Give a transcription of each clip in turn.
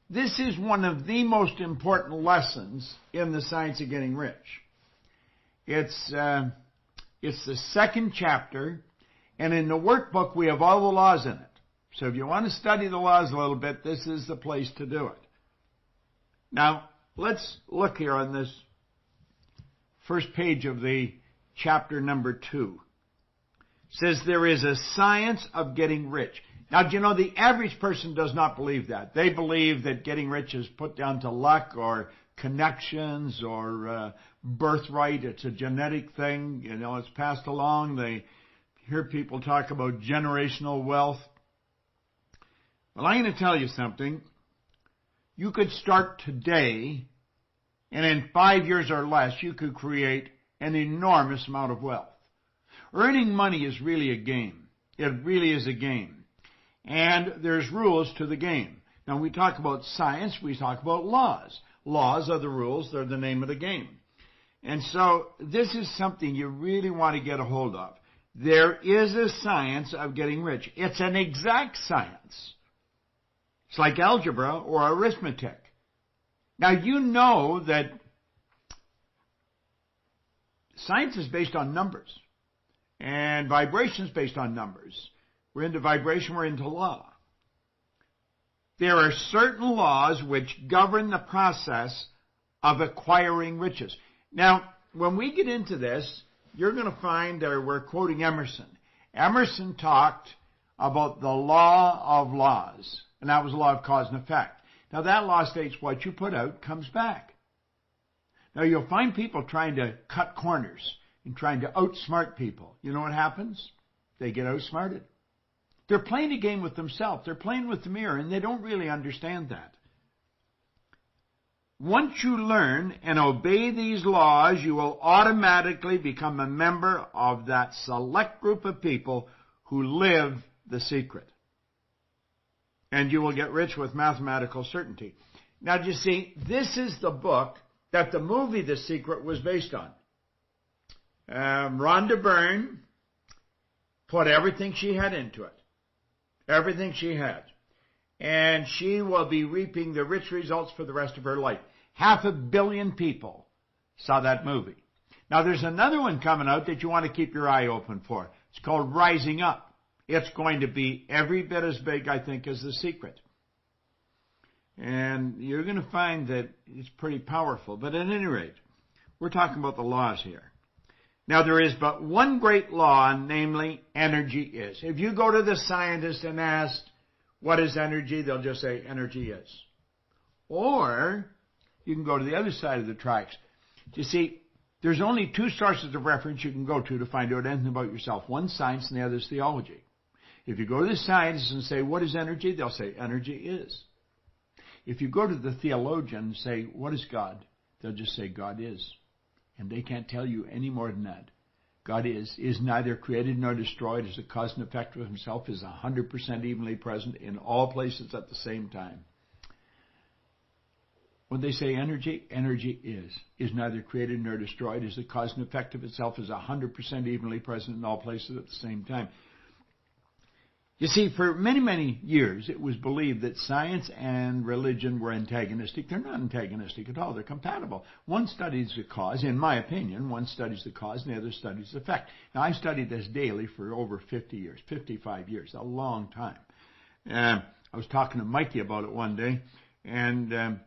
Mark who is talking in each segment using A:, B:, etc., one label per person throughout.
A: This is one of the most important lessons in the science of getting rich. It's the second chapter, and in the workbook we have all the laws in it. So if you want to study the laws a little bit, this is the place to do it. Now, let's look here on this first page of the chapter number 2. It says there is a science of getting rich. Now, do you know, the average person does not believe that. They believe that getting rich is put down to luck or connections or birthright. It's a genetic thing. You know, it's passed along. They hear people talk about generational wealth. Well, I'm going to tell you something. You could start today, and in 5 years or less, you could create an enormous amount of wealth. Earning money is really a game. It really is a game. And there's rules to the game. Now, when we talk about science, we talk about laws. Laws are the rules. They're the name of the game. And so this is something you really want to get a hold of. There is a science of getting rich. It's an exact science. It's like algebra or arithmetic. Now, you know that science is based on numbers, and vibration is based on numbers. We're into vibration, we're into law. There are certain laws which govern the process of acquiring riches. Now, when we get into this, you're going to find that we're quoting Emerson. Emerson talked about the law of laws, and that was the law of cause and effect. Now, that law states what you put out comes back. Now, you'll find people trying to cut corners and trying to outsmart people. You know what happens? They get outsmarted. They're playing a game with themselves. They're playing with the mirror, and they don't really understand that. Once you learn and obey these laws, you will automatically become a member of that select group of people who live the secret. And you will get rich with mathematical certainty. Now, do you see, this is the book that the movie The Secret was based on. Rhonda Byrne put everything she had into it. Everything she had. And she will be reaping the rich results for the rest of her life. 500 million people saw that movie. Now, there's another one coming out that you want to keep your eye open for. It's called Rising Up. It's going to be every bit as big, I think, as The Secret. And you're going to find that it's pretty powerful. But at any rate, we're talking about the laws here. Now, there is but one great law, namely, energy is. If you go to the scientist and ask, what is energy? They'll just say, energy is. Or you can go to the other side of the tracks. You see, there's only two sources of reference you can go to find out anything about yourself. One's science and the other is theology. If you go to the scientists and say, what is energy? They'll say, energy is. If you go to the theologian and say, what is God? They'll just say, God is. And they can't tell you any more than that. God is neither created nor destroyed, is a cause and effect of himself, is 100% evenly present in all places at the same time. When they say energy, energy is neither created nor destroyed, is the cause and effect of itself, is 100% evenly present in all places at the same time. You see, for many, many years, it was believed that science and religion were antagonistic. They're not antagonistic at all. They're compatible. One studies the cause, in my opinion, one studies the cause and the other studies the effect. Now, I've studied this daily for over 50 years, 55 years, a long time. I was talking to Mikey about it one day, and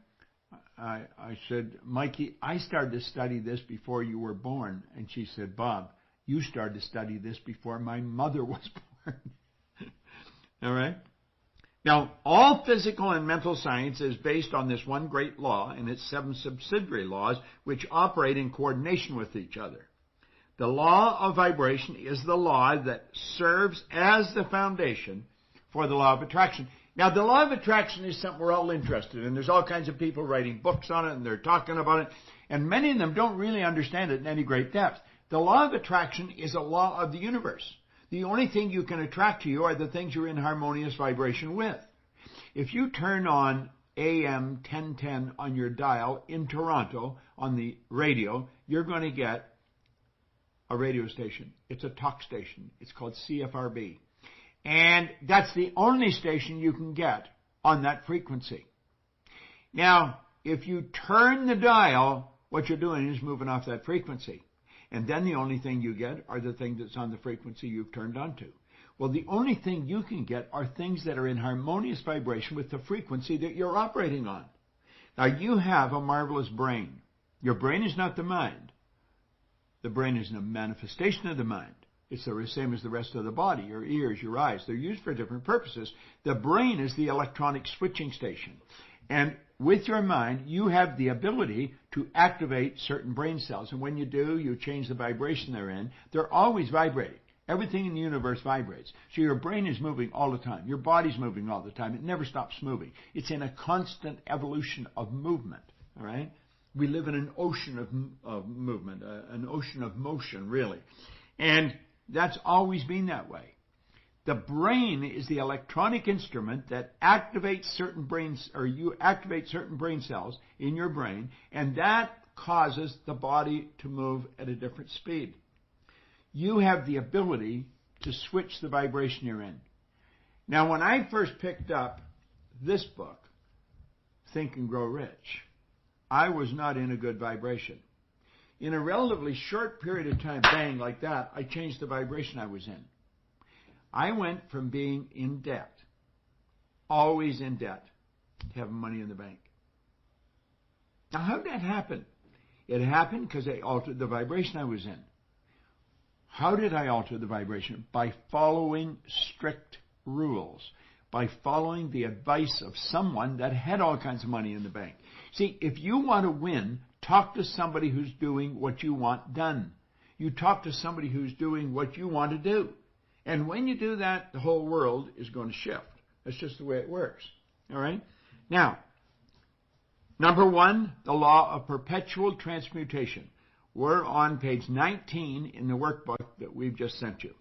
A: I said, Mikey, I started to study this before you were born. And she said, Bob, you started to study this before my mother was born. All right? Now, all physical and mental science is based on this one great law and its 7 subsidiary laws which operate in coordination with each other. The law of vibration is the law that serves as the foundation for the law of attraction. Now, the law of attraction is something we're all interested in. There's all kinds of people writing books on it, and they're talking about it, and many of them don't really understand it in any great depth. The law of attraction is a law of the universe. The only thing you can attract to you are the things you're in harmonious vibration with. If you turn on AM 1010 on your dial in Toronto on the radio, you're going to get a radio station. It's a talk station. It's called CFRB. And that's the only station you can get on that frequency. Now, if you turn the dial, what you're doing is moving off that frequency. And then the only thing you get are the things that's on the frequency you've turned onto. Well, the only thing you can get are things that are in harmonious vibration with the frequency that you're operating on. Now, you have a marvelous brain. Your brain is not the mind. The brain is a manifestation of the mind. It's the same as the rest of the body, your ears, your eyes. They're used for different purposes. The brain is the electronic switching station. And with your mind, you have the ability to activate certain brain cells. And when you do, you change the vibration they're in. They're always vibrating. Everything in the universe vibrates. So your brain is moving all the time. Your body's moving all the time. It never stops moving. It's in a constant evolution of movement. All right? We live in an ocean of movement, an ocean of motion, really. And that's always been that way. The brain is the electronic instrument that activates certain brains, or you activate certain brain cells in your brain, and that causes the body to move at a different speed. You have the ability to switch the vibration you're in. Now, when I first picked up this book, Think and Grow Rich, I was not in a good vibration. In a relatively short period of time, bang, like that, I changed the vibration I was in. I went from being in debt, always in debt, to having money in the bank. Now, how did that happen? It happened because I altered the vibration I was in. How did I alter the vibration? By following strict rules, by following the advice of someone that had all kinds of money in the bank. See, if you want to win, talk to somebody who's doing what you want done. You talk to somebody who's doing what you want to do. And when you do that, the whole world is going to shift. That's just the way it works. All right? Now, number one, the law of perpetual transmutation. We're on page 19 in the workbook that we've just sent you.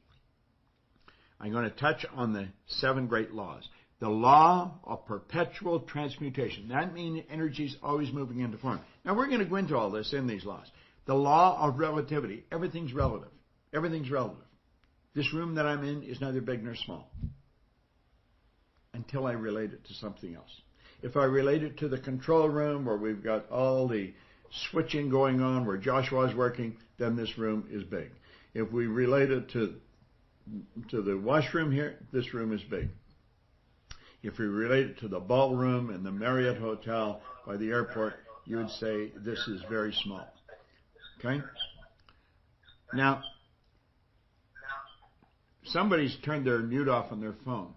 A: I'm going to touch on the 7 great laws. The law of perpetual transmutation. That means energy is always moving into form. Now, we're going to go into all this in these laws. The law of relativity. Everything's relative. Everything's relative. This room that I'm in is neither big nor small until I relate it to something else. If I relate it to the control room where we've got all the switching going on, where Joshua's working, then this room is big. If we relate it to the washroom here, this room is big. If we relate it to the ballroom in the Marriott Hotel by the airport, you would say this is very small. Okay? Now, somebody's turned their mute off on their phone.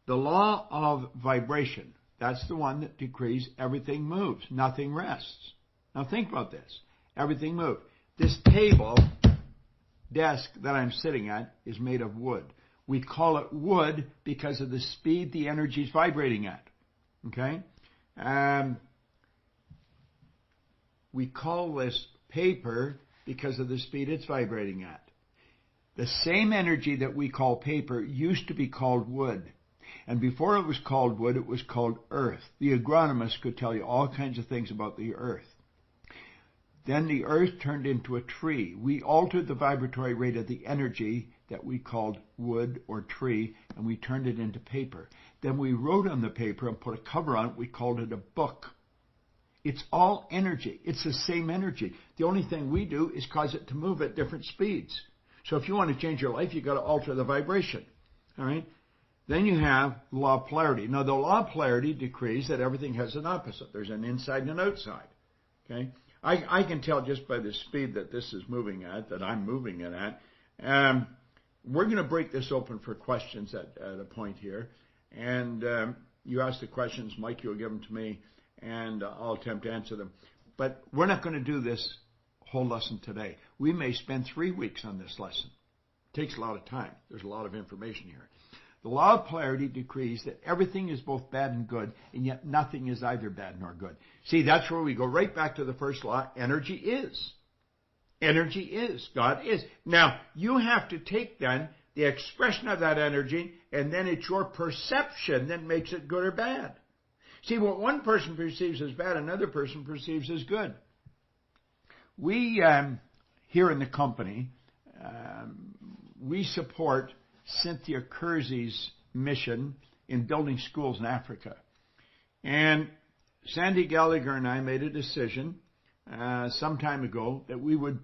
A: The law of vibration, that's the one that decrees everything moves, nothing rests. Now think about this. Everything moves. This desk that I'm sitting at is made of wood. We call it wood because of the speed the energy is vibrating at. Okay? We call this paper because of the speed it's vibrating at. The same energy that we call paper used to be called wood. And before it was called wood, it was called earth. The agronomist could tell you all kinds of things about the earth. Then the earth turned into a tree. We altered the vibratory rate of the energy that we called wood or tree, and we turned it into paper. Then we wrote on the paper and put a cover on it. We called it a book. It's all energy. It's the same energy. The only thing we do is cause it to move at different speeds. So if you want to change your life, you've got to alter the vibration. All right? Then you have the law of polarity. Now, the law of polarity decrees that everything has an opposite. There's an inside and an outside. Okay? I can tell just by the speed that this is moving at, that I'm moving it at. We're going to break this open for questions at a point here. And you ask the questions, Mike, you'll give them to me, and I'll attempt to answer them. But we're not going to do this whole lesson today. We may spend 3 weeks on this lesson. It takes a lot of time. There's a lot of information here. The law of polarity decrees that everything is both bad and good, and yet nothing is either bad nor good. See, that's where we go right back to the first law. Energy is. Energy is. God is. Now, you have to take then the expression of that energy, and then it's your perception that makes it good or bad. See, what one person perceives as bad, another person perceives as good. We, here in the company, we support Cynthia Kersey's mission in building schools in Africa. And Sandy Gallagher and I made a decision some time ago that we would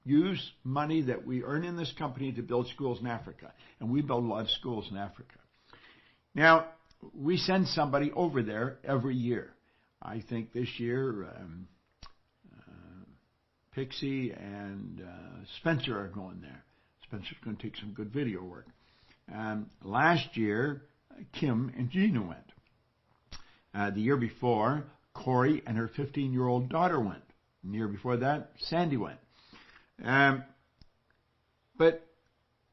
A: use money that we earn in this company to build schools in Africa. And we build a lot of schools in Africa. Now, we send somebody over there every year. I think this year Pixie and Spencer are going there. Spencer's going to take some good video work. Last year, Kim and Gina went. The year before, Corey and her 15-year-old daughter went. And the year before that, Sandy went. But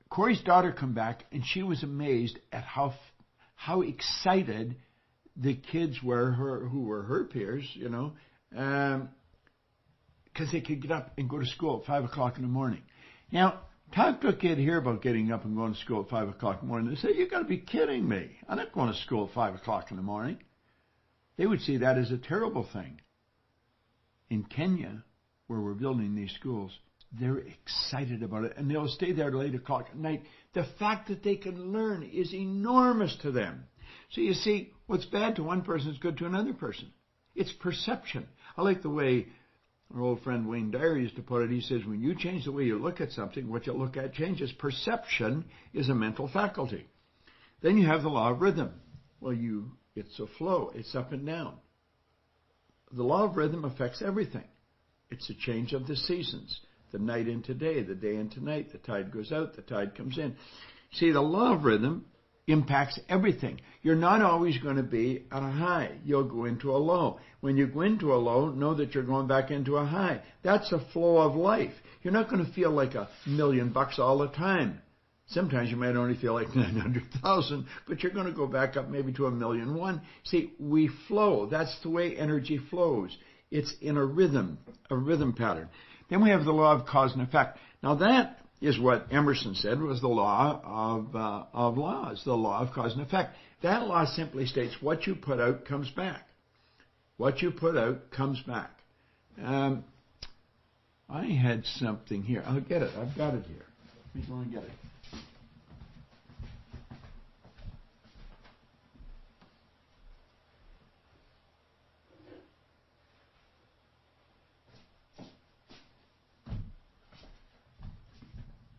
A: Corey's daughter come back, and she was amazed at how excited the kids were, who were her peers, because they could get up and go to school at 5 o'clock in the morning. Now, talk to a kid here about getting up and going to school at 5 o'clock in the morning. They say, "You've got to be kidding me. I'm not going to school at 5 o'clock in the morning." They would see that as a terrible thing. In Kenya, where we're building these schools, they're excited about it, and they'll stay there till 8 o'clock at night. The fact that they can learn is enormous to them. So you see, what's bad to one person is good to another person. It's perception. I like the way our old friend Wayne Dyer used to put it. He says, when you change the way you look at something, what you look at changes. Perception is a mental faculty. Then you have the law of rhythm. Well, it's a flow. It's up and down. The law of rhythm affects everything. It's a change of the seasons. The night into day, the day into night, the tide goes out, the tide comes in. See, the law of rhythm impacts everything. You're not always going to be at a high. You'll go into a low. When you go into a low, know that you're going back into a high. That's a flow of life. You're not going to feel like $1 million all the time. Sometimes you might only feel like 900,000, but you're going to go back up maybe to $1.1 million. See, we flow. That's the way energy flows. It's in a rhythm pattern. Then we have the law of cause and effect. Now that is what Emerson said was the law of laws, the law of cause and effect. That law simply states what you put out comes back. What you put out comes back. I had something here. I'll get it. I've got it here. Let me go and get it.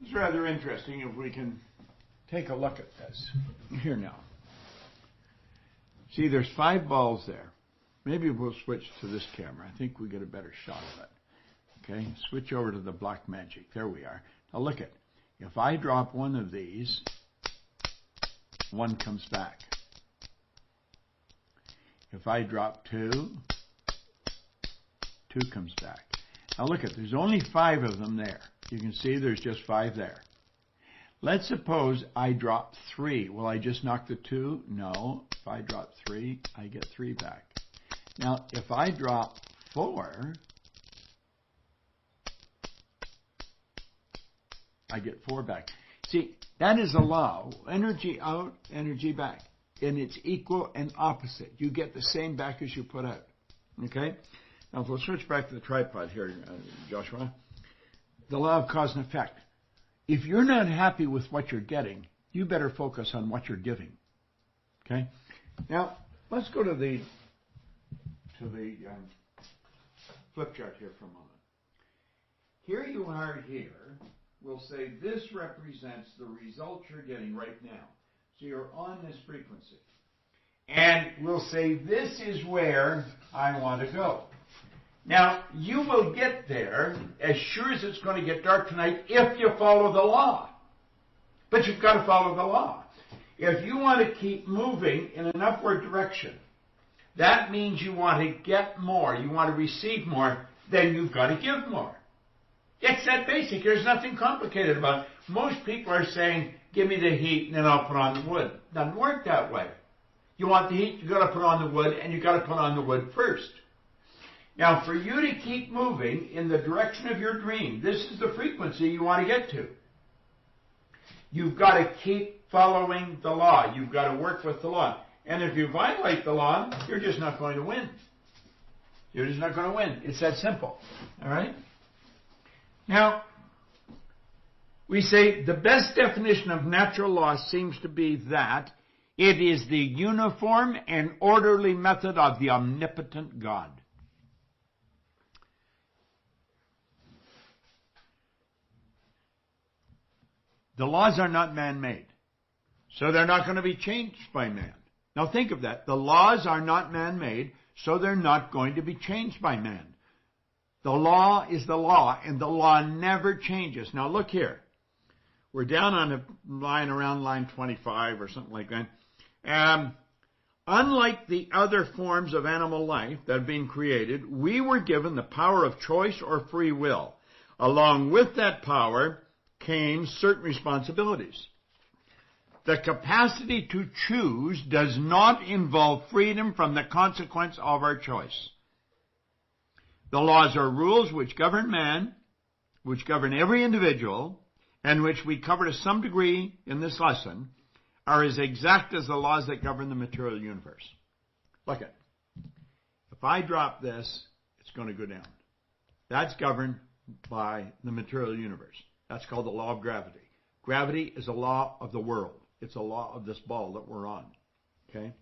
A: It's rather interesting if we can take a look at this. Here now. See, there's 5 balls there. Maybe we'll switch to this camera. I think we get a better shot of it. Okay, switch over to the black magic. There we are. Now look at. If I drop one of these, 1 comes back. If I drop 2, 2 comes back. Now look at. There's only 5 of them there. You can see there's just 5 there. Let's suppose I drop 3. Will I just knock the 2? No. If I drop 3, I get 3 back. Now, if I drop 4, I get 4 back. See, that is a law. Energy out, energy back. And it's equal and opposite. You get the same back as you put out. Okay? Now, if we'll switch back to the tripod here, Joshua. The law of cause and effect. If you're not happy with what you're getting, you better focus on what you're giving. Okay? Now, let's go to the flip chart here for a moment. Here you are here. We'll say this represents the result you're getting right now. So you're on this frequency. And we'll say this is where I want to go. Now, you will get there as sure as it's going to get dark tonight if you follow the law. But you've got to follow the law. If you want to keep moving in an upward direction, that means you want to get more, you want to receive more, then you've got to give more. It's that basic. There's nothing complicated about it. Most people are saying, give me the heat and then I'll put on the wood. It doesn't work that way. You want the heat, you've got to put on the wood, and you've got to put on the wood first. Now, for you to keep moving in the direction of your dream, this is the frequency you want to get to. You've got to keep following the law. You've got to work with the law. And if you violate the law, you're just not going to win. You're just not going to win. It's that simple. All right? Now, we say the best definition of natural law seems to be that It is the uniform and orderly method of the omnipotent God. The laws are not man-made, so they're not going to be changed by man. Now think of that. The laws are not man-made, so they're not going to be changed by man. The law is the law, and the law never changes. Now look here. We're down on a line around line 25 or something like that. Unlike the other forms of animal life that have been created, we were given the power of choice or free will. Along with that power came certain responsibilities. The capacity to choose does not involve freedom from the consequence of our choice. The laws are rules which govern man, which govern every individual, and which we cover to some degree in this lesson, are as exact as the laws that govern the material universe. Look at. If I drop this, it's going to go down. That's governed by the material universe. That's called the law of gravity. Gravity is a law of the world. It's a law of this ball that we're on. Okay?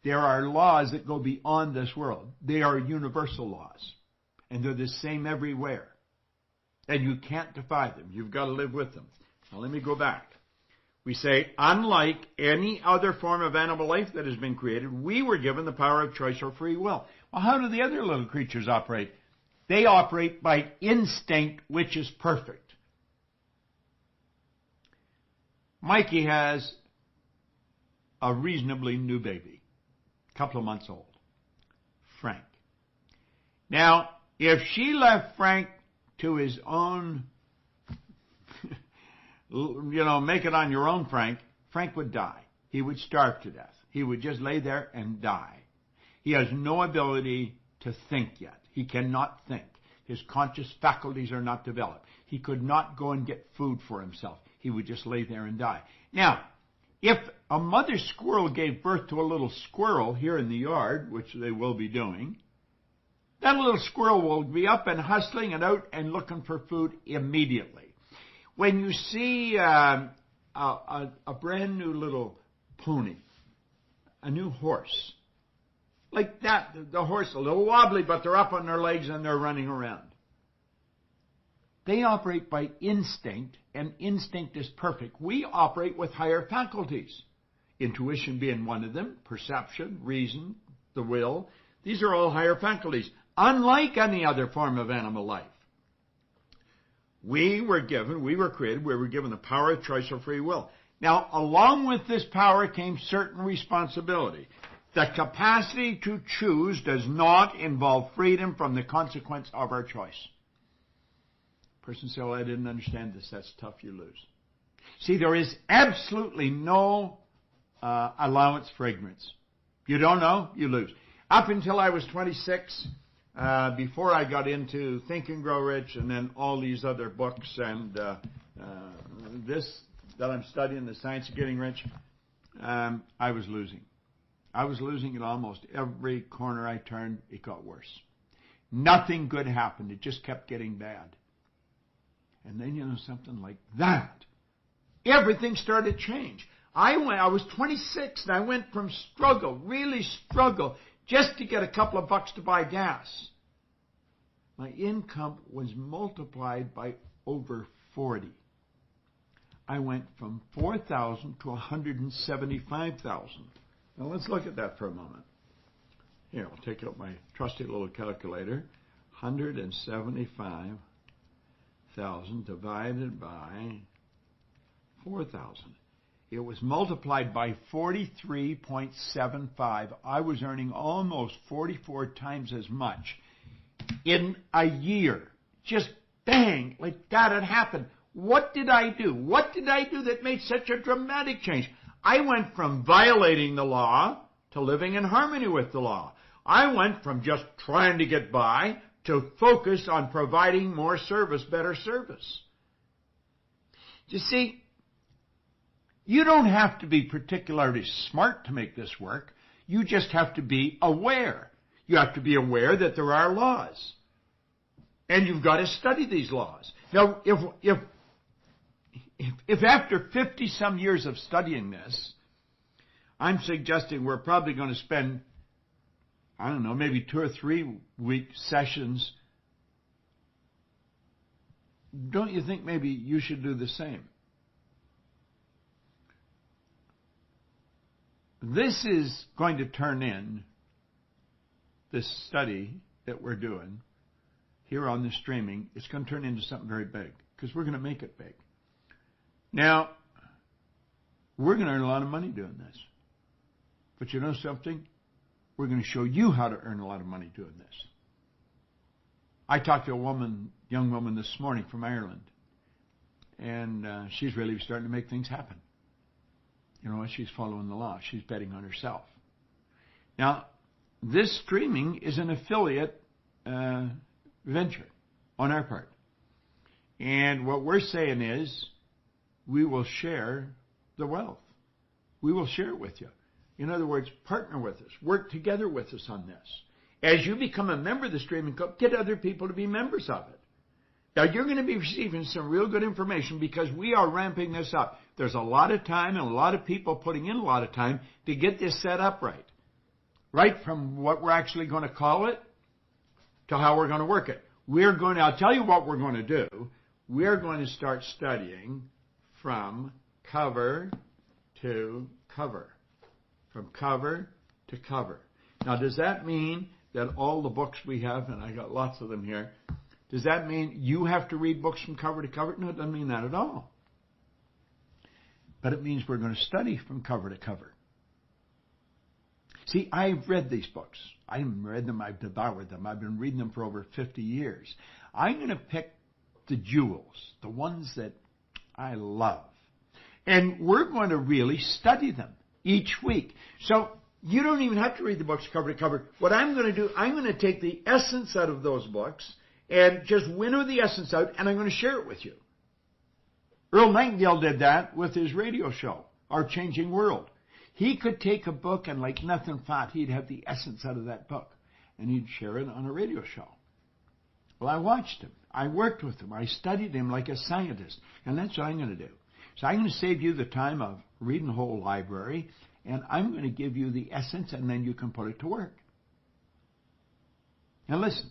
A: There are laws that go beyond this world. They are universal laws. And they're the same everywhere. And you can't defy them. You've got to live with them. Now let me go back. We say, unlike any other form of animal life that has been created, we were given the power of choice or free will. Well, how do the other little creatures operate? They operate by instinct, which is perfect. Mikey has a reasonably new baby, a couple of months old, Frank. Now, if she left Frank to his own, make it on your own, Frank would die. He would starve to death. He would just lay there and die. He has no ability to think yet. He cannot think. His conscious faculties are not developed. He could not go and get food for himself. He would just lay there and die. Now, if a mother squirrel gave birth to a little squirrel here in the yard, which they will be doing, that little squirrel will be up and hustling and out and looking for food immediately. When you see a brand new little pony, a new horse, like that, the horse a little wobbly, but they're up on their legs and they're running around. They operate by instinct, and instinct is perfect. We operate with higher faculties. Intuition being one of them, perception, reason, the will. These are all higher faculties, unlike any other form of animal life. We were given the power of choice or free will. Now, along with this power came certain responsibility. The capacity to choose does not involve freedom from the consequence of our choice. Person says, well, I didn't understand this. That's tough. You lose. See, there is absolutely no allowance for ignorance. You don't know, you lose. Up until I was 26, before I got into Think and Grow Rich and then all these other books and this that I'm studying, The Science of Getting Rich, I was losing. I was losing at almost every corner I turned. It got worse. Nothing good happened. It just kept getting bad. And then, something like that. Everything started to change. I was 26 and I went from really struggle, just to get a couple of bucks to buy gas. My income was multiplied by over 40. I went from 4,000 to 175,000. Now let's look at that for a moment. Here, I'll take out my trusty little calculator. 175,000 divided by 4,000. It was multiplied by 43.75. I was earning almost 44 times as much in a year. Just bang, like that had happened. What did I do? What did I do that made such a dramatic change? I went from violating the law to living in harmony with the law. I went from just trying to get by to focus on providing more service, better service. You see, you don't have to be particularly smart to make this work. You just have to be aware. You have to be aware that there are laws. And you've got to study these laws. Now, if after 50-some years of studying this, I'm suggesting we're probably going to spend, I don't know, maybe 2 or 3 week sessions. Don't you think maybe you should do the same? This is going to turn in, this study that we're doing here on the streaming, it's going to turn into something very big because we're going to make it big. Now, we're going to earn a lot of money doing this. But you know something? We're going to show you how to earn a lot of money doing this. I talked to a young woman this morning from Ireland, and she's really starting to make things happen. You know, she's following the law. She's betting on herself. Now, this streaming is an affiliate venture on our part. And what we're saying is we will share the wealth. We will share it with you. In other words, partner with us. Work together with us on this. As you become a member of the streaming club, get other people to be members of it. Now, you're going to be receiving some real good information because we are ramping this up. There's a lot of time and a lot of people putting in a lot of time to get this set up right. Right from what we're actually going to call it to how we're going to work it. I'll tell you what we're going to do. We're going to start studying from cover to cover. From cover to cover. Now, does that mean that all the books we have, and I got lots of them here, does that mean you have to read books from cover to cover? No, it doesn't mean that at all. But it means we're going to study from cover to cover. See, I've read these books. I haven't read them, I've devoured them. I've been reading them for over 50 years. I'm going to pick the jewels, the ones that I love. And we're going to really study them each week. So you don't even have to read the books cover to cover. What I'm going to do, I'm going to take the essence out of those books and just winnow the essence out, and I'm going to share it with you. Earl Nightingale did that with his radio show, Our Changing World. He could take a book and like nothing thought, he'd have the essence out of that book, and he'd share it on a radio show. Well, I watched him. I worked with him. I studied him like a scientist, and that's what I'm going to do. So I'm going to save you the time of reading the whole library, and I'm going to give you the essence, and then you can put it to work. Now listen,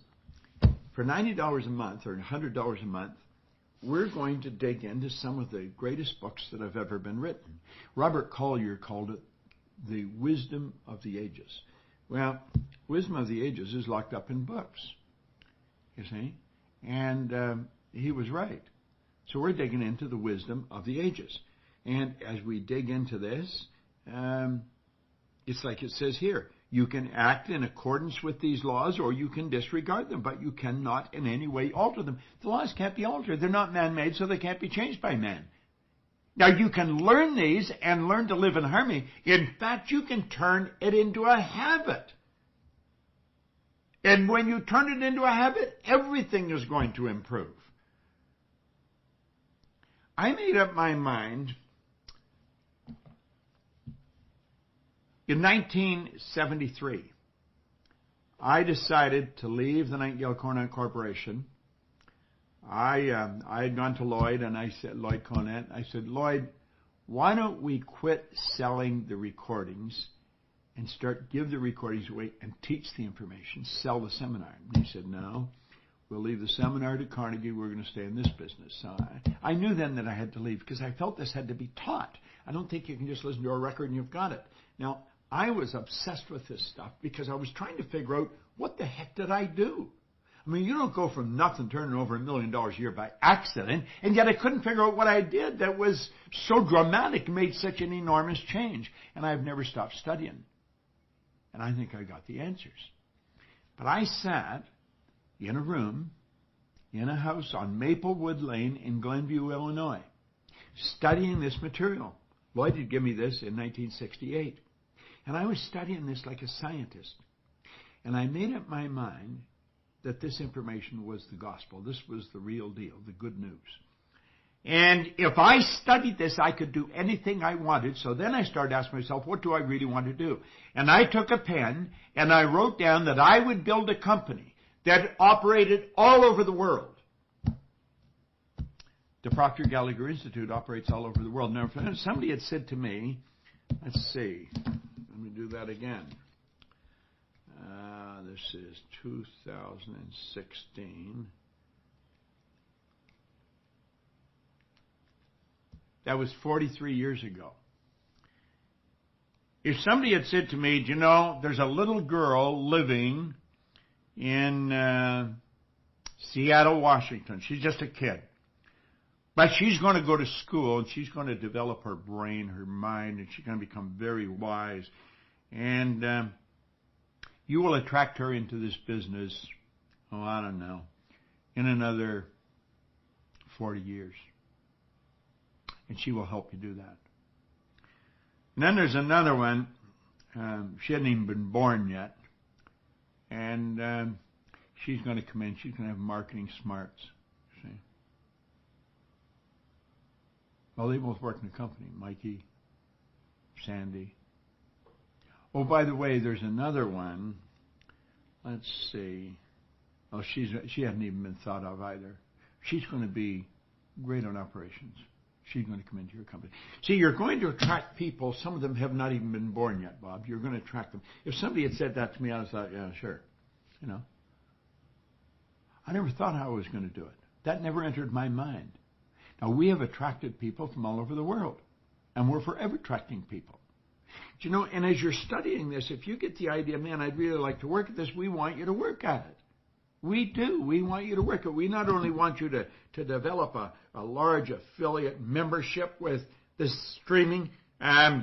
A: for $90 a month or $100 a month, we're going to dig into some of the greatest books that have ever been written. Robert Collier called it the wisdom of the ages. Well, wisdom of the ages is locked up in books, you see, and he was right. So we're digging into the wisdom of the ages. And as we dig into this, it's like it says here, you can act in accordance with these laws or you can disregard them, but you cannot in any way alter them. The laws can't be altered. They're not man-made, so they can't be changed by man. Now, you can learn these and learn to live in harmony. In fact, you can turn it into a habit. And when you turn it into a habit, everything is going to improve. I made up my mind in 1973. I decided to leave the Nightingale Conant Corporation. I had gone to Lloyd, and I said, Lloyd Conant, I said, Lloyd, why don't we quit selling the recordings and give the recordings away and teach the information, sell the seminar? And he said, no, we'll leave the seminar to Carnegie. We're going to stay in this business. So I knew then that I had to leave because I felt this had to be taught. I don't think you can just listen to a record and you've got it. Now, I was obsessed with this stuff because I was trying to figure out what the heck did I do? I mean, you don't go from nothing turning over $1 million a year by accident, and yet I couldn't figure out what I did that was so dramatic, made such an enormous change, and I've never stopped studying. And I think I got the answers. But I sat in a room, in a house on Maplewood Lane in Glenview, Illinois, studying this material. Lloyd had given me this in 1968. And I was studying this like a scientist. And I made up my mind that this information was the gospel. This was the real deal, the good news. And if I studied this, I could do anything I wanted. So then I started asking myself, what do I really want to do? And I took a pen and I wrote down that I would build a company that operated all over the world. The Proctor Gallagher Institute operates all over the world. Now, if somebody had said to me, let's see, Let me do that again. This is 2016. That was 43 years ago. If somebody had said to me, you know, there's a little girl living in Seattle, Washington. She's just a kid. But she's going to go to school, and she's going to develop her brain, her mind, and she's going to become very wise. And you will attract her into this business, I don't know, in another 40 years. And she will help you do that. And then there's another one. She hadn't even been born yet. And she's going to come in. She's going to have marketing smarts. See? Well, they both work in the company. Mikey, Sandy. Oh, by the way, there's another one. Let's see. Oh, she hasn't even been thought of either. She's going to be great on operations. She's going to come into your company. See, you're going to attract people. Some of them have not even been born yet, Bob. You're going to attract them. If somebody had said that to me, I was like, yeah, sure. You know. I never thought how I was going to do it. That never entered my mind. Now, we have attracted people from all over the world. And we're forever attracting people. Do you know, and as you're studying this, if you get the idea, man, I'd really like to work at this, we want you to work at it. We do. We want you to work it. We not only want you to develop a large affiliate membership with this streaming,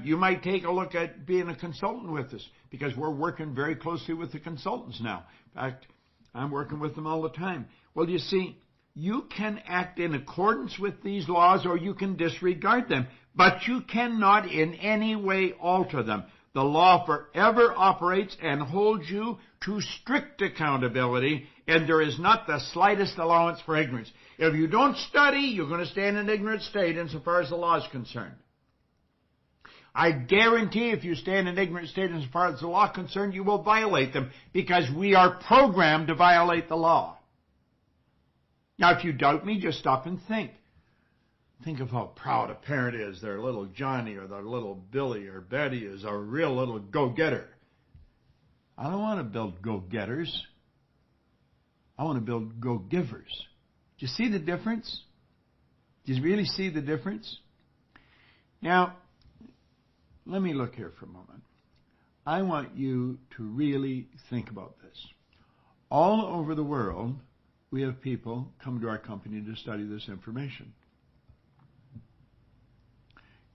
A: you might take a look at being a consultant with us because we're working very closely with the consultants now. In fact, I'm working with them all the time. Well, you see, you can act in accordance with these laws or you can disregard them, but you cannot in any way alter them. The law forever operates and holds you to strict accountability, and there is not the slightest allowance for ignorance. If you don't study, you're going to stay in an ignorant state insofar as the law is concerned. I guarantee if you stay in an ignorant state insofar as the law is concerned, you will violate them, because we are programmed to violate the law. Now, if you doubt me, just stop and think. Think of how proud a parent is their little Johnny or their little Billy or Betty is a real little go-getter. I don't want to build go-getters. I want to build go-givers. Do you see the difference? Do you really see the difference? Now, let me look here for a moment. I want you to really think about this. All over the world, we have people come to our company to study this information.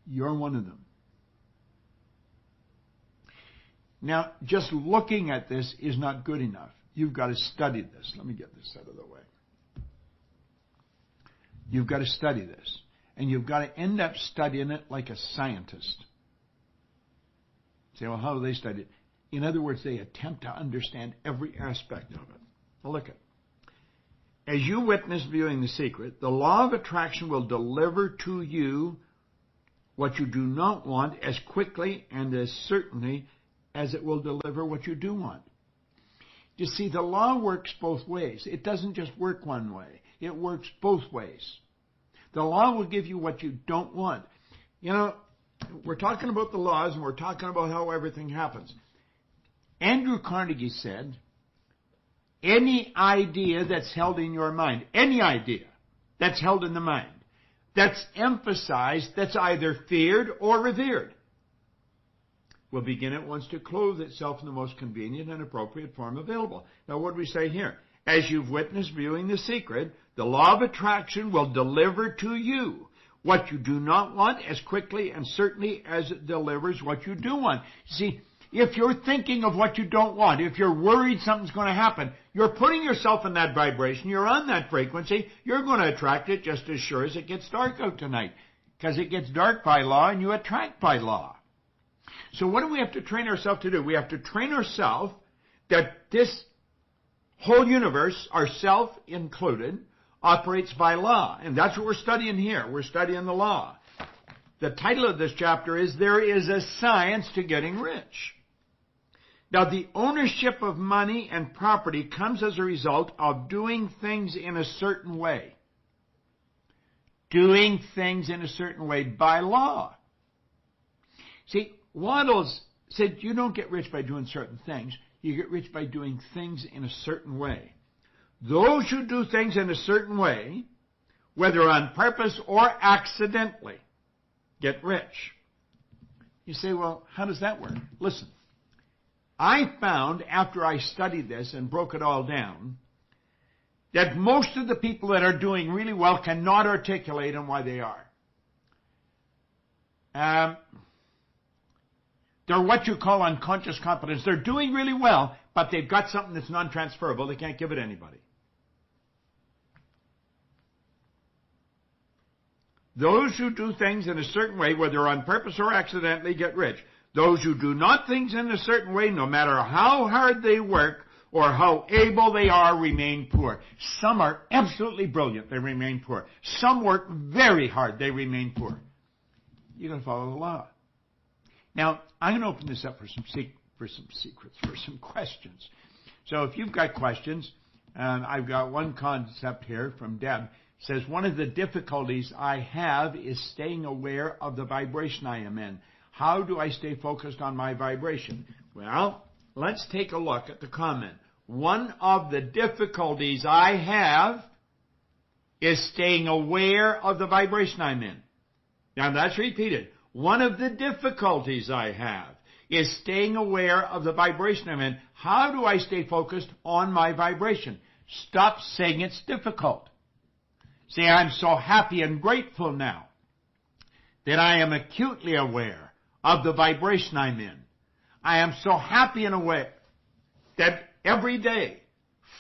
A: You're one of them. Now, just looking at this is not good enough. You've got to study this. Let me get this out of the way. You've got to study this. And you've got to end up studying it like a scientist. Say, well, how do they study it? In other words, they attempt to understand every aspect of it. Now look at it. As you witness viewing The Secret, the law of attraction will deliver to you what you do not want as quickly and as certainly as it will deliver what you do want. You see, the law works both ways. It doesn't just work one way. It works both ways. The law will give you what you don't want. You know, we're talking about the laws and we're talking about how everything happens. Andrew Carnegie said, any idea that's held in your mind, any idea that's held in the mind, that's emphasized, that's either feared or revered, will begin at once to clothe itself in the most convenient and appropriate form available. Now, what do we say here? As you've witnessed viewing The Secret, the law of attraction will deliver to you what you do not want as quickly and certainly as it delivers what you do want. See, if you're thinking of what you don't want, if you're worried something's going to happen, you're putting yourself in that vibration, you're on that frequency, you're going to attract it just as sure as it gets dark out tonight. Because it gets dark by law and you attract by law. So what do we have to train ourselves to do? We have to train ourselves that this whole universe, ourself included, operates by law. And that's what we're studying here. We're studying the law. The title of this chapter is There is a Science to Getting Rich. Now, the ownership of money and property comes as a result of doing things in a certain way. Doing things in a certain way by law. See, Waddell's said you don't get rich by doing certain things. You get rich by doing things in a certain way. Those who do things in a certain way, whether on purpose or accidentally, get rich. You say, well, how does that work? Listen, I found after I studied this and broke it all down, that most of the people that are doing really well cannot articulate on why they are. They're what you call unconscious competence. They're doing really well, but they've got something that's non-transferable. They can't give it to anybody. Those who do things in a certain way, whether on purpose or accidentally, get rich. Those who do not things in a certain way, no matter how hard they work or how able they are, remain poor. Some are absolutely brilliant. They remain poor. Some work very hard. They remain poor. You've got to follow the law. Now, I'm going to open this up for some secrets, for some questions. So if you've got questions, I've got one concept here from Deb. It says, one of the difficulties I have is staying aware of the vibration I am in. How do I stay focused on my vibration? Well, let's take a look at the comment. One of the difficulties I have is staying aware of the vibration I'm in. Now that's repeated. One of the difficulties I have is staying aware of the vibration I'm in. How do I stay focused on my vibration? Stop saying it's difficult. Say, I'm so happy and grateful now that I am acutely aware of the vibration I'm in. I am so happy and aware that every day,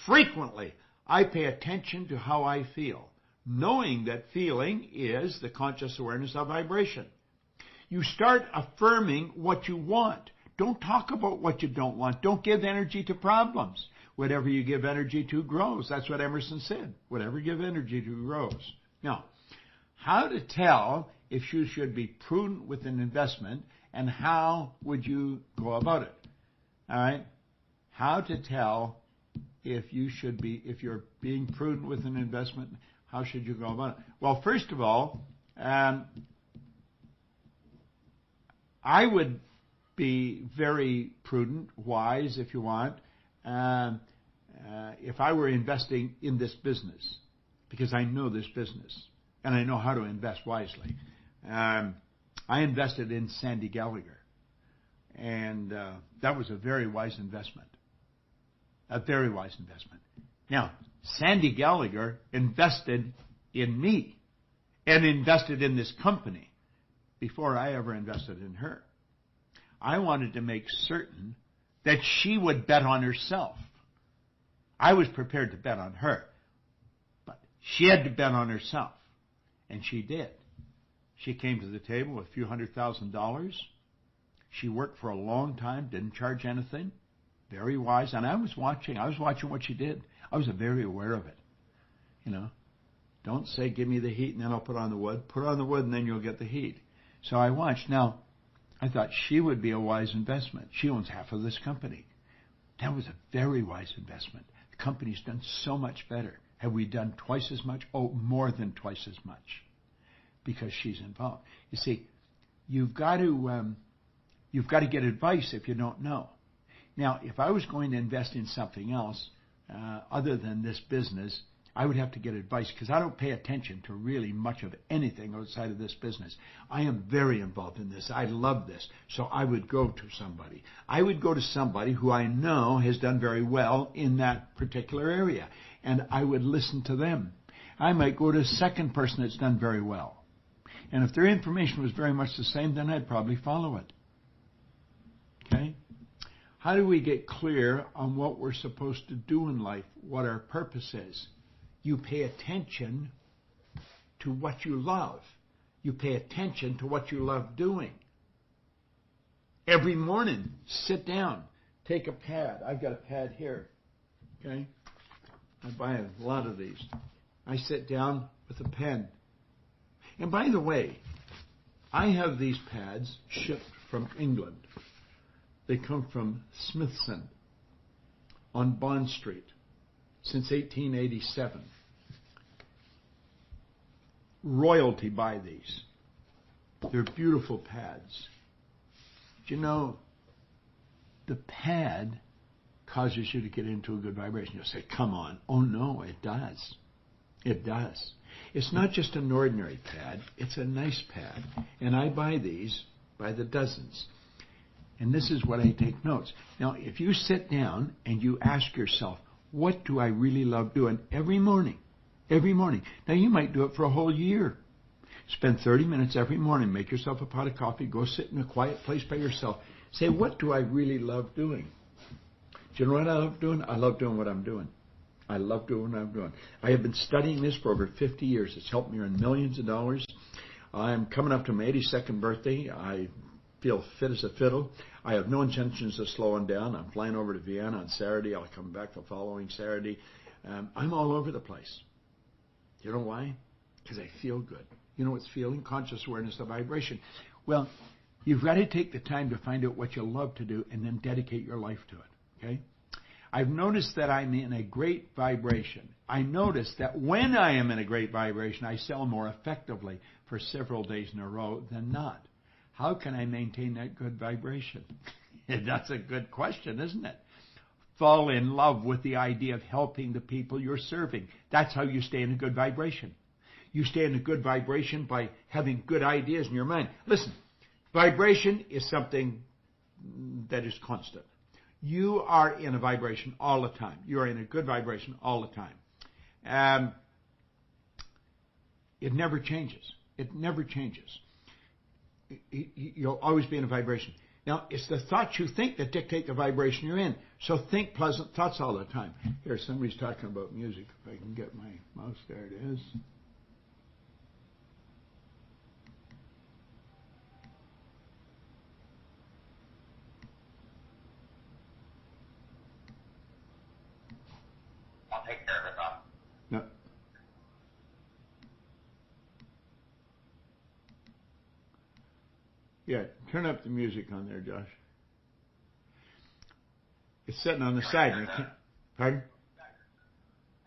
A: frequently, I pay attention to how I feel, knowing that feeling is the conscious awareness of vibration. You start affirming what you want. Don't talk about what you don't want. Don't give energy to problems. Whatever you give energy to grows. That's what Emerson said. Whatever you give energy to grows. Now, how to tell if you should be prudent with an investment, and how would you go about it? All right? How to tell if you're being prudent with an investment, how should you go about it? Well, first of all, I would be very prudent, wise if you want, if I were investing in this business, because I know this business and I know how to invest wisely. I invested in Sandy Gallagher, and that was a very wise investment. A very wise investment. Now, Sandy Gallagher invested in me and invested in this company before I ever invested in her. I wanted to make certain that she would bet on herself. I was prepared to bet on her, but she had to bet on herself, and she did. She came to the table with a few $100,000. She worked for a long time, didn't charge anything. Very wise. And I was watching what she did. I was very aware of it. You know, don't say, give me the heat and then I'll put on the wood. Put on the wood and then you'll get the heat. So I watched. Now, I thought she would be a wise investment. She owns half of this company. That was a very wise investment. The company's done so much better. Have we done twice as much? Oh, more than twice as much. Because she's involved. You see, you've got to get advice if you don't know. Now, if I was going to invest in something else other than this business, I would have to get advice because I don't pay attention to really much of anything outside of this business. I am very involved in this. I love this. So I would go to somebody. I would go to somebody who I know has done very well in that particular area, and I would listen to them. I might go to a second person that's done very well. And if their information was very much the same, then I'd probably follow it. Okay? How do we get clear on what we're supposed to do in life, what our purpose is? You pay attention to what you love. You pay attention to what you love doing. Every morning, sit down, take a pad. I've got a pad here. Okay? I buy a lot of these. I sit down with a pen. And by the way, I have these pads shipped from England. They come from Smithson on Bond Street since 1887. Royalty buy these. They're beautiful pads. Do you know, The pad causes you to get into a good vibration. You'll say, come on. Oh, no, it does. It does. It's not just an ordinary pad. It's a nice pad. And I buy these by the dozens. And this is what I take notes. Now, if you sit down and you ask yourself, what do I really love doing every morning? Every morning. Now, you might do it for a whole year. Spend 30 minutes every morning. Make yourself a pot of coffee. Go sit in a quiet place by yourself. Say, what do I really love doing? Do you know what I love doing? I love doing what I'm doing. I love doing what I'm doing. I have been studying this for over 50 years. It's helped me earn millions of dollars. I'm coming up to my 82nd birthday. I feel fit as a fiddle. I have no intentions of slowing down. I'm flying over to Vienna on Saturday. I'll come back the following Saturday. I'm all over the place. You know why? Because I feel good. You know what's feeling? Conscious awareness of vibration. Well, you've got to take the time to find out what you love to do and then dedicate your life to it. Okay? I've noticed that I'm in a great vibration. I notice that when I am in a great vibration, I sell more effectively for several days in a row than not. How can I maintain that good vibration? That's a good question, isn't it? Fall in love with the idea of helping the people you're serving. That's how you stay in a good vibration. You stay in a good vibration by having good ideas in your mind. Listen, vibration is something that is constant. You are in a vibration all the time. You are in a good vibration all the time. It never changes. It never changes. You'll always be in a vibration. Now, it's the thoughts you think that dictate the vibration you're in. So think pleasant thoughts all the time. Here, somebody's talking about music. If I can get my mouse, there it is.
B: I'll take care of it, Bob.
A: No. Yeah, turn up the music on there, Josh. It's sitting on the side. And I can't, pardon?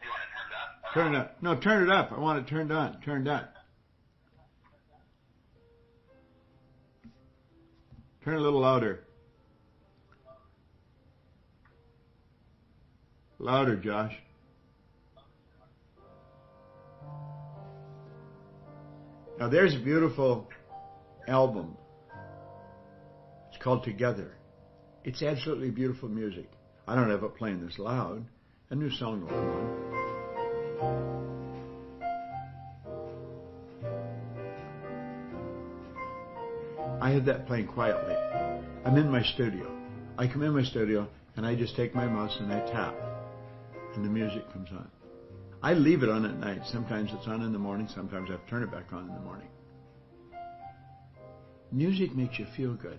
B: Do you want it turned up?
A: Turn it up. No, turn it up. I want it turned on. Turned on. Turn it a little louder. Louder, Josh. Now there's a beautiful album. It's called Together. It's absolutely beautiful music. I don't have it playing this loud. A new song will come on. I have that playing quietly. I'm in my studio. I come in my studio and I just take my mouse and I tap and the music comes on. I leave it on at night. Sometimes it's on in the morning. Sometimes I have to turn it back on in the morning. Music makes you feel good.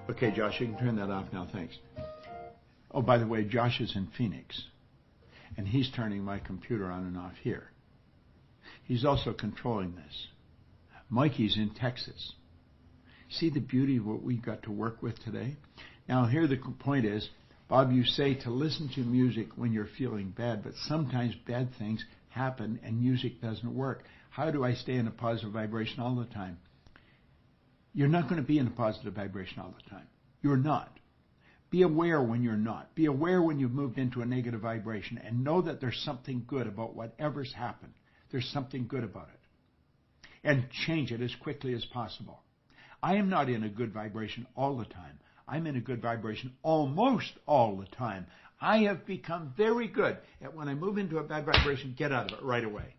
A: Okay, Josh, you can turn that off now. Thanks. Oh, by the way, Josh is in Phoenix, and he's turning my computer on and off here. He's also controlling this. Mikey's in Texas. See the beauty of what we got to work with today? Now, here the point is, Bob, you say to listen to music when you're feeling bad, but sometimes bad things happen and music doesn't work. How do I stay in a positive vibration all the time? You're not going to be in a positive vibration all the time. You're not. Be aware when you're not. Be aware when you've moved into a negative vibration and know that there's something good about whatever's happened. There's something good about it. And change it as quickly as possible. I am not in a good vibration all the time. I'm in a good vibration almost all the time. I have become very good at when I move into a bad vibration, get out of it right away.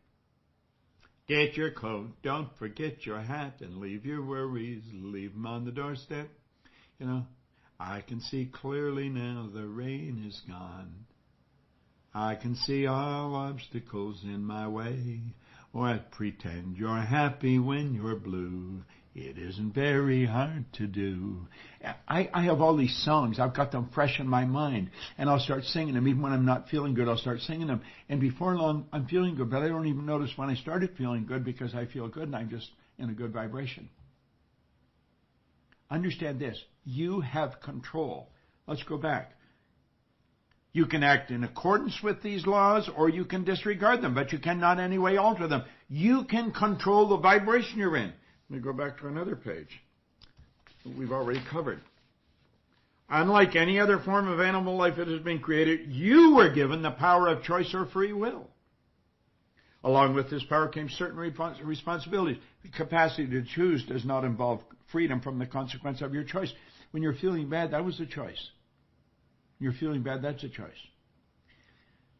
A: Get your coat, don't forget your hat, and leave your worries, leave them on the doorstep. You know, I can see clearly now the rain is gone. I can see all obstacles in my way. Or pretend you're happy when you're blue. It isn't very hard to do. I have all these songs. I've got them fresh in my mind. And I'll start singing them. Even when I'm not feeling good, I'll start singing them. And before long, I'm feeling good. But I don't even notice when I started feeling good because I feel good and I'm just in a good vibration. Understand this. You have control. Let's go back. You can act in accordance with these laws or you can disregard them, but you cannot in any way alter them. You can control the vibration you're in. Let me go back to another page that we've already covered. Unlike any other form of animal life that has been created, you were given the power of choice or free will. Along with this power came certain responsibilities. The capacity to choose does not involve freedom from the consequence of your choice. When you're feeling bad, that was a choice. When you're feeling bad, that's a choice.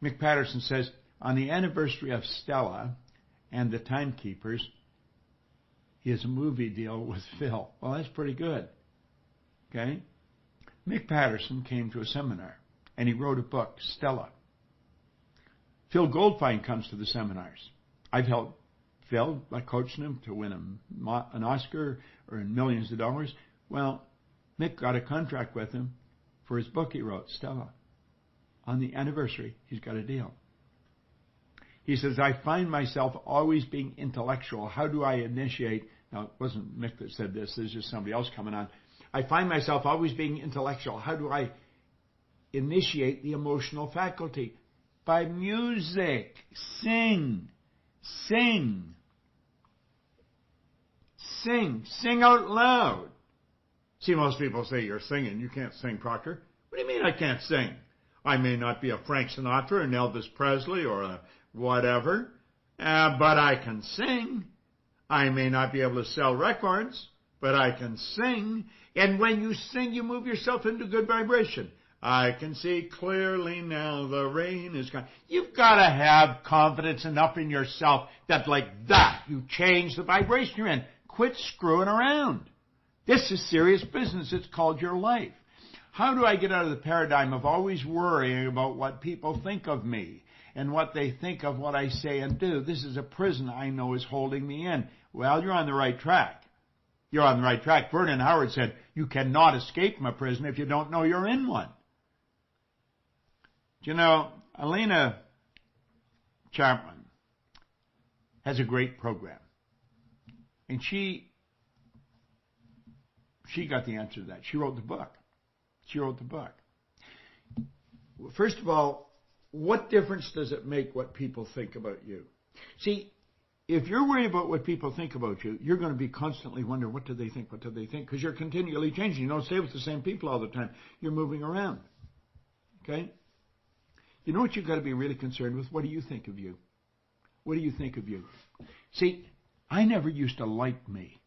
A: Mick Patterson says, on the anniversary of Stella and the Timekeepers, he has a movie deal with Phil. Well, that's pretty good. Okay? Mick Patterson came to a seminar, and he wrote a book, Stella. Phil Goldfine comes to the seminars. I've helped Phil by coaching him to win an Oscar or millions of dollars. Well, Mick got a contract with him for his book he wrote, Stella. On the anniversary, he's got a deal. He says, I find myself always being intellectual. How do I initiate? Now, it wasn't Mick that said this. This is just somebody else coming on. I find myself always being intellectual. How do I initiate the emotional faculty? By music. Sing. Sing. Sing. Sing out loud. See, most people say, you're singing. You can't sing, Proctor. What do you mean I can't sing? I may not be a Frank Sinatra, an Elvis Presley, or a whatever, but I can sing. I may not be able to sell records, but I can sing. And when you sing, you move yourself into good vibration. I can see clearly now the rain is gone. You've got to have confidence enough in yourself that like that, you change the vibration you're in. Quit screwing around. This is serious business. It's called your life. How do I get out of the paradigm of always worrying about what people think of me and what they think of what I say and do? This is a prison I know is holding me in. Well, you're on the right track. You're on the right track. Vernon Howard said, you cannot escape from a prison if you don't know you're in one. Do you know, Elena Chapman has a great program. And she got the answer to that. She wrote the book. First of all, what difference does it make what people think about you? See, if you're worried about what people think about you, you're going to be constantly wondering, what do they think, because you're continually changing. You don't stay with the same people all the time. You're moving around. Okay? You know what you've got to be really concerned with? What do you think of you? What do you think of you? See, I never used to like me.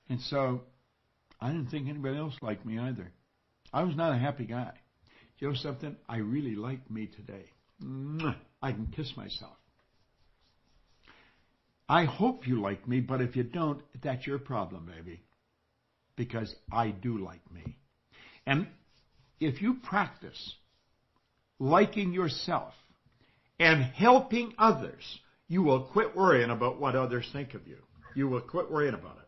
A: And so, I didn't think anybody else liked me either. I was not a happy guy. You know something? I really like me today. I can kiss myself. I hope you like me, but if you don't, that's your problem, baby. Because I do like me. And if you practice liking yourself and helping others, you will quit worrying about what others think of you. You will quit worrying about it.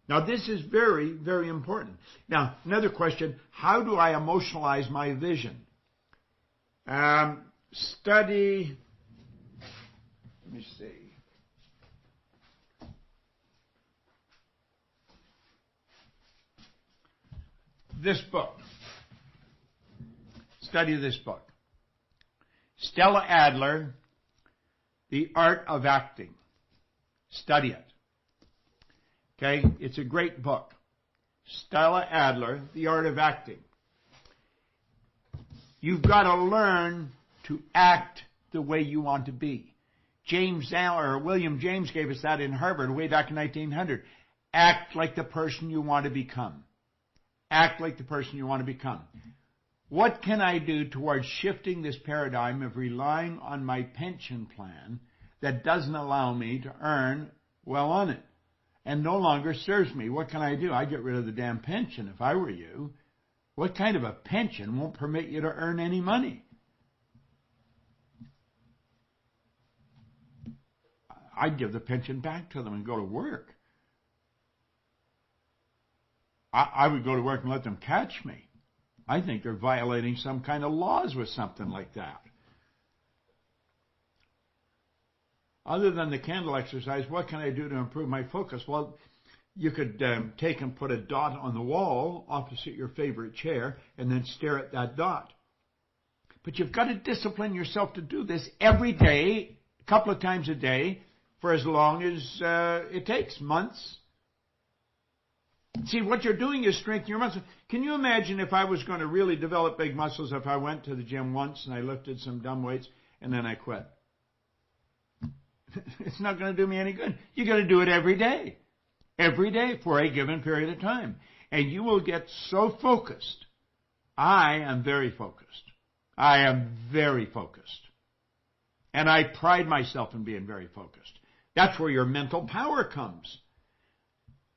A: Now, this is very, very important. Now, another question, how do I emotionalize my vision? Study, let me see. This book. Study this book. Stella Adler, The Art of Acting. Study it. Okay, it's a great book. Stella Adler, The Art of Acting. You've got to learn to act the way you want to be. William James gave us that in Harvard way back in 1900. Act like the person you want to become. Act like the person you want to become. What can I do towards shifting this paradigm of relying on my pension plan that doesn't allow me to earn well on it and no longer serves me? What can I do? I'd get rid of the damn pension if I were you. What kind of a pension won't permit you to earn any money? I'd give the pension back to them and go to work. I would go to work and let them catch me. I think they're violating some kind of laws with something like that. Other than the candle exercise, what can I do to improve my focus? Well, you could take and put a dot on the wall opposite your favorite chair and then stare at that dot. But you've got to discipline yourself to do this every day, a couple of times a day, for as long as it takes, months, See, what you're doing is strengthening your muscles. Can you imagine if I was going to really develop big muscles if I went to the gym once and I lifted some dumb weights and then I quit? It's not going to do me any good. You got to do it every day for a given period of time. And you will get so focused. I am very focused. I am very focused. And I pride myself in being very focused. That's where your mental power comes.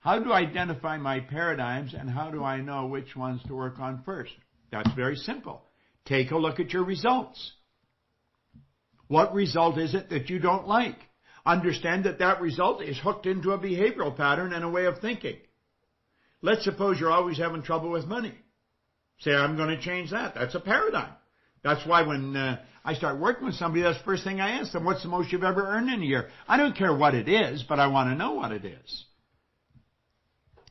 A: How do I identify my paradigms and how do I know which ones to work on first? That's very simple. Take a look at your results. What result is it that you don't like? Understand that that result is hooked into a behavioral pattern and a way of thinking. Let's suppose you're always having trouble with money. Say, I'm going to change that. That's a paradigm. That's why when I start working with somebody, that's the first thing I ask them, what's the most you've ever earned in a year? I don't care what it is, but I want to know what it is.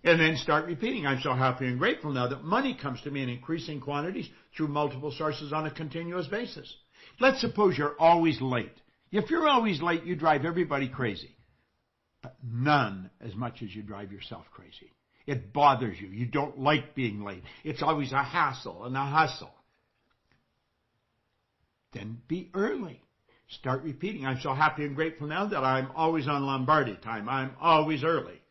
A: And then start repeating, I'm so happy and grateful now that money comes to me in increasing quantities through multiple sources on a continuous basis. Let's suppose you're always late. If you're always late, you drive everybody crazy. But none as much as you drive yourself crazy. It bothers you. You don't like being late. It's always a hassle and a hustle. Then be early. Start repeating, I'm so happy and grateful now that I'm always on Lombardi time. I'm always early.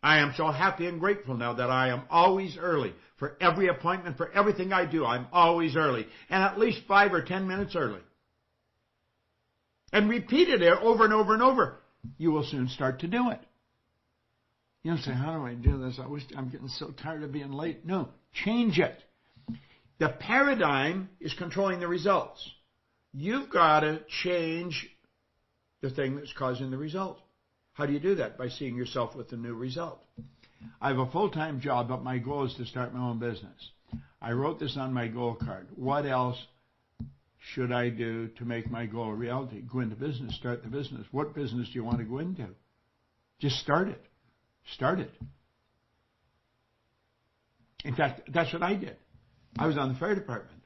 A: I am so happy and grateful now that I am always early. For every appointment, for everything I do, I'm always early. And at least 5 or 10 minutes early. And repeat it over and over and over. You will soon start to do it. You don't say, how do I do this? I'm getting so tired of being late. No, change it. The paradigm is controlling the results. You've got to change the thing that's causing the result. How do you do that? By seeing yourself with the new result. I have a full-time job, but my goal is to start my own business. I wrote this on my goal card. What else should I do to make my goal a reality? Go into business, start the business. What business do you want to go into? Just start it. Start it. In fact, that's what I did. I was on the fire department,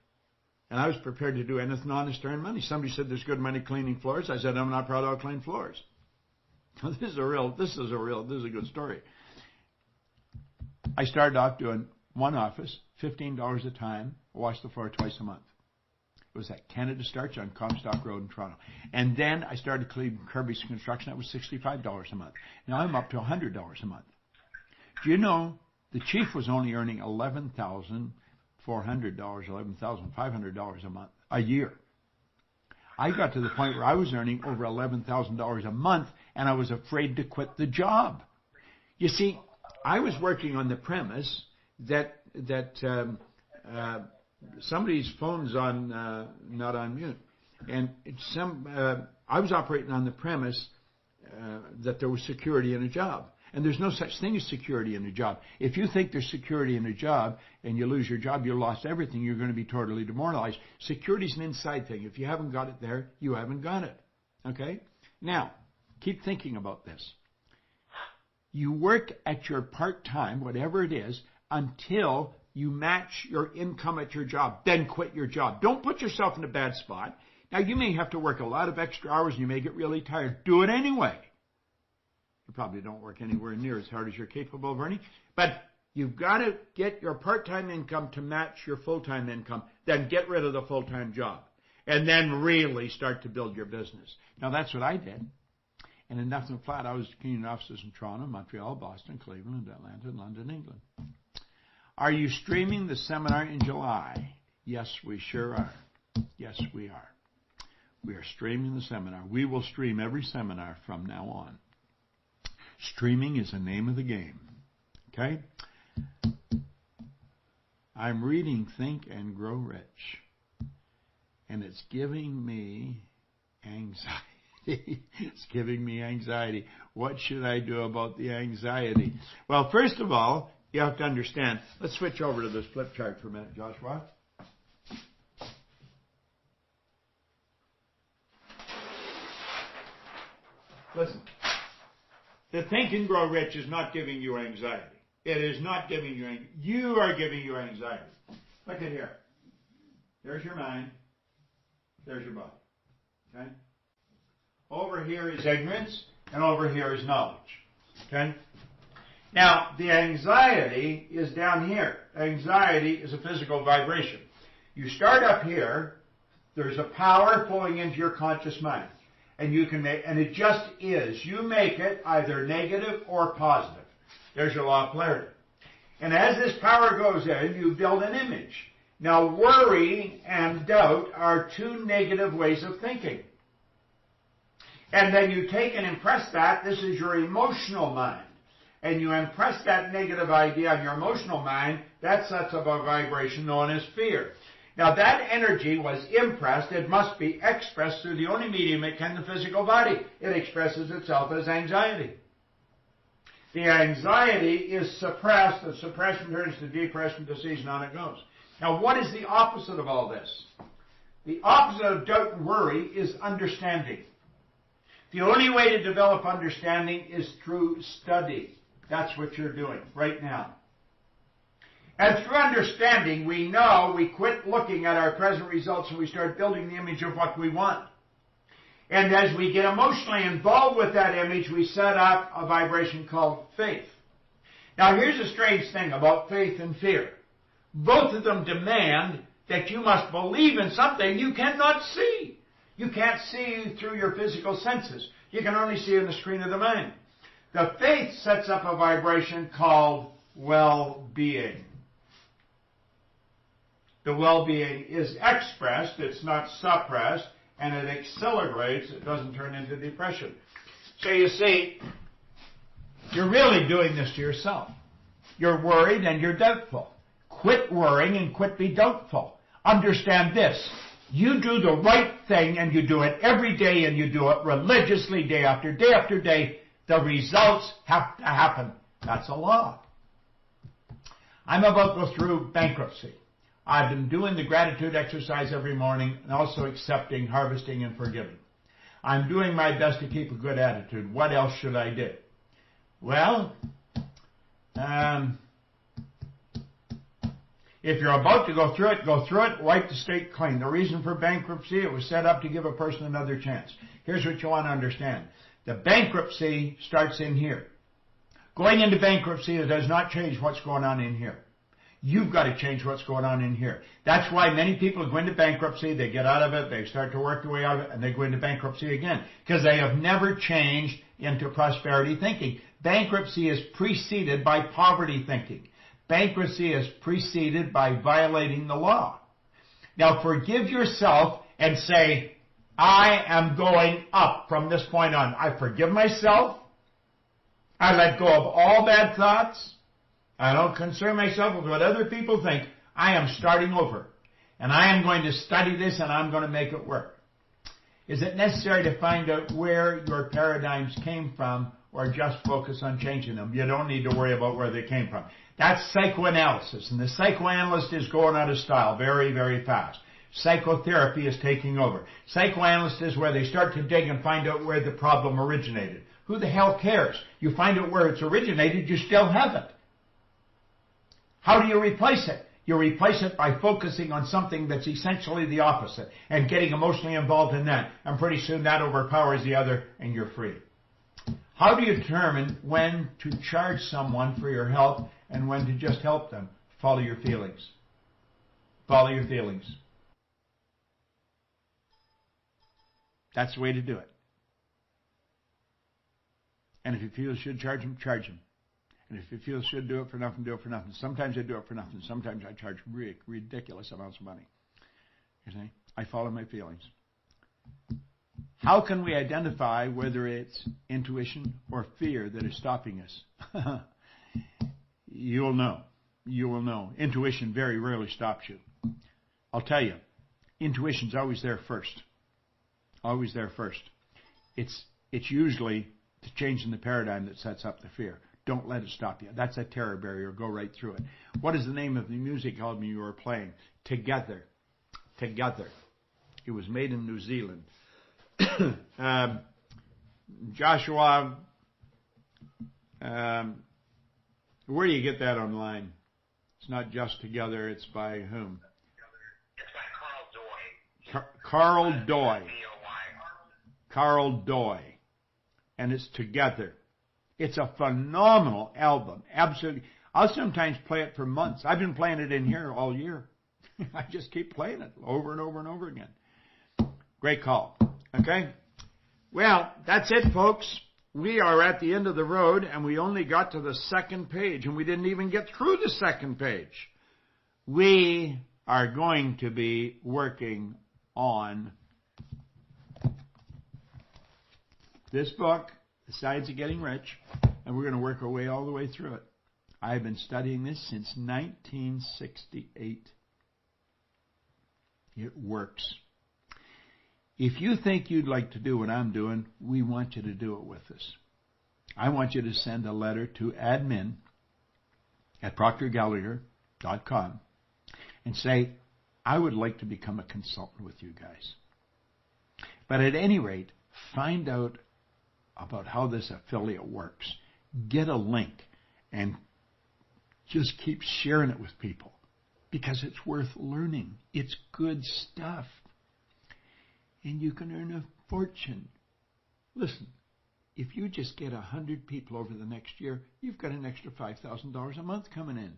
A: and I was prepared to do anything honest to earn money. Somebody said there's good money cleaning floors. I said, I'm not proud I'll clean floors. This is a good story. I started off doing one office, $15 a time, wash the floor twice a month. It was at Canada Starch on Comstock Road in Toronto. And then I started cleaning Kirby's Construction. That was $65 a month. Now I'm up to $100 a month. Do you know the chief was only earning $11,400, $11,500 a month, a year. I got to the point where I was earning over $11,000 a month, and I was afraid to quit the job. You see, I was working on the premise that somebody's phone's on, not on mute, and I was operating on the premise that there was security in a job. And there's no such thing as security in a job. If you think there's security in a job and you lose your job, you lost everything, you're going to be totally demoralized. Security is an inside thing. If you haven't got it there, you haven't got it. Okay? Now, keep thinking about this. You work at your part-time, whatever it is, until you match your income at your job. Then quit your job. Don't put yourself in a bad spot. Now, you may have to work a lot of extra hours and you may get really tired. Do it anyway. You probably don't work anywhere near as hard as you're capable of earning. But you've got to get your part-time income to match your full-time income. Then get rid of the full-time job. And then really start to build your business. Now, that's what I did. And in Nothing Flat, I was cleaning offices in Toronto, Montreal, Boston, Cleveland, Atlanta, and London, England. Are you streaming the seminar in July? Yes, we sure are. Yes, we are. We are streaming the seminar. We will stream every seminar from now on. Streaming is the name of the game. Okay? I'm reading Think and Grow Rich. And it's giving me anxiety. It's giving me anxiety. What should I do about the anxiety? Well, first of all, you have to understand. Let's switch over to this flip chart for a minute, Joshua. Listen. The Think and Grow Rich is not giving you anxiety. It is not giving you anxiety. You are giving you anxiety. Look at here. There's your mind. There's your body. Okay? Over here is ignorance, and over here is knowledge. Okay? Now, the anxiety is down here. Anxiety is a physical vibration. You start up here, there's a power flowing into your conscious mind. And you can make, and it just is. You make it either negative or positive. There's your law of polarity. And as this power goes in, you build an image. Now, worry and doubt are two negative ways of thinking. And then you take and impress that. This is your emotional mind. And you impress that negative idea on your emotional mind. That sets up a vibration known as fear. Now, that energy was impressed. It must be expressed through the only medium it can, the physical body. It expresses itself as anxiety. The anxiety is suppressed. The suppression turns to depression, disease, and on it goes. Now, what is the opposite of all this? The opposite of doubt and worry is understanding. The only way to develop understanding is through study. That's what you're doing right now. And through understanding, we know we quit looking at our present results and we start building the image of what we want. And as we get emotionally involved with that image, we set up a vibration called faith. Now, here's a strange thing about faith and fear. Both of them demand that you must believe in something you cannot see. You can't see through your physical senses. You can only see on the screen of the mind. The faith sets up a vibration called well-being. The well-being is expressed, it's not suppressed, and it accelerates, it doesn't turn into depression. So you see, you're really doing this to yourself. You're worried and you're doubtful. Quit worrying and quit be doubtful. Understand this. You do the right thing and you do it every day and you do it religiously day after day after day. The results have to happen. That's a law. I'm about to go through bankruptcy. I've been doing the gratitude exercise every morning and also accepting, harvesting, and forgiving. I'm doing my best to keep a good attitude. What else should I do? Well, if you're about to go through it, wipe the slate clean. The reason for bankruptcy, it was set up to give a person another chance. Here's what you want to understand. The bankruptcy starts in here. Going into bankruptcy does not change what's going on in here. You've got to change what's going on in here. That's why many people go into bankruptcy, they get out of it, they start to work their way out of it, and they go into bankruptcy again. Because they have never changed into prosperity thinking. Bankruptcy is preceded by poverty thinking. Bankruptcy is preceded by violating the law. Now forgive yourself and say, I am going up from this point on. I forgive myself. I let go of all bad thoughts. I don't concern myself with what other people think. I am starting over. And I am going to study this and I'm going to make it work. Is it necessary to find out where your paradigms came from or just focus on changing them? You don't need to worry about where they came from. That's psychoanalysis. And the psychoanalyst is going out of style very, very fast. Psychotherapy is taking over. Psychoanalyst is where they start to dig and find out where the problem originated. Who the hell cares? You find out where it's originated, you still have it. How do you replace it? You replace it by focusing on something that's essentially the opposite and getting emotionally involved in that. And pretty soon that overpowers the other and you're free. How do you determine when to charge someone for your help and when to just help them? Follow your feelings. Follow your feelings. That's the way to do it. And if you feel you should charge them, charge them. And if you feel you should do it for nothing, do it for nothing. Sometimes I do it for nothing. Sometimes I charge ridiculous amounts of money. You see? I follow my feelings. How can we identify whether it's intuition or fear that is stopping us? You'll know. You will know. Intuition very rarely stops you. I'll tell you, intuition's always there first. Always there first. It's usually the change in the paradigm that sets up the fear. Don't let it stop you. That's a terror barrier. Go right through it. What is the name of the music album you were playing? Together. Together. It was made in New Zealand. Joshua, where do you get that online? It's not just Together. It's by whom?
B: It's by Carl Doy.
A: Carl Doy.
B: D-O-Y.
A: Carl Doy. And it's Together. It's a phenomenal album. Absolutely. I'll sometimes play it for months. I've been playing it in here all year. I just keep playing it over and over and over again. Great call. Okay? Well, that's it, folks. We are at the end of the road, and we only got to the second page, and we didn't even get through the second page. We are going to be working on this book, The Science of Getting Rich, and we're going to work our way all the way through it. I've been studying this since 1968. It works. If you think you'd like to do what I'm doing, we want you to do it with us. I want you to send a letter to admin@proctorgallagher.com and say, I would like to become a consultant with you guys. But at any rate, find out about how this affiliate works. Get a link and just keep sharing it with people because it's worth learning. It's good stuff. And you can earn a fortune. Listen, if you just get 100 people over the next year, you've got an extra $5,000 a month coming in.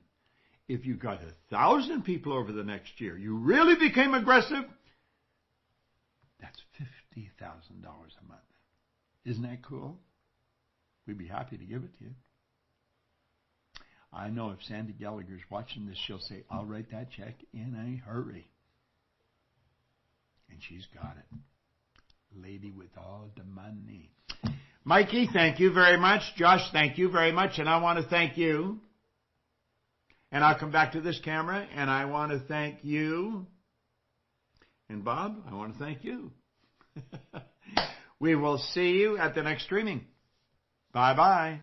A: If you got 1,000 people over the next year, you really became aggressive, that's $50,000 a month. Isn't that cool? We'd be happy to give it to you. I know if Sandy Gallagher's watching this, she'll say, I'll write that check in a hurry. And she's got it. Lady with all the money. Mikey, thank you very much. Josh, thank you very much. And I want to thank you. And I'll come back to this camera, and I want to thank you. And Bob, I want to thank you. We will see you at the next streaming. Bye-bye.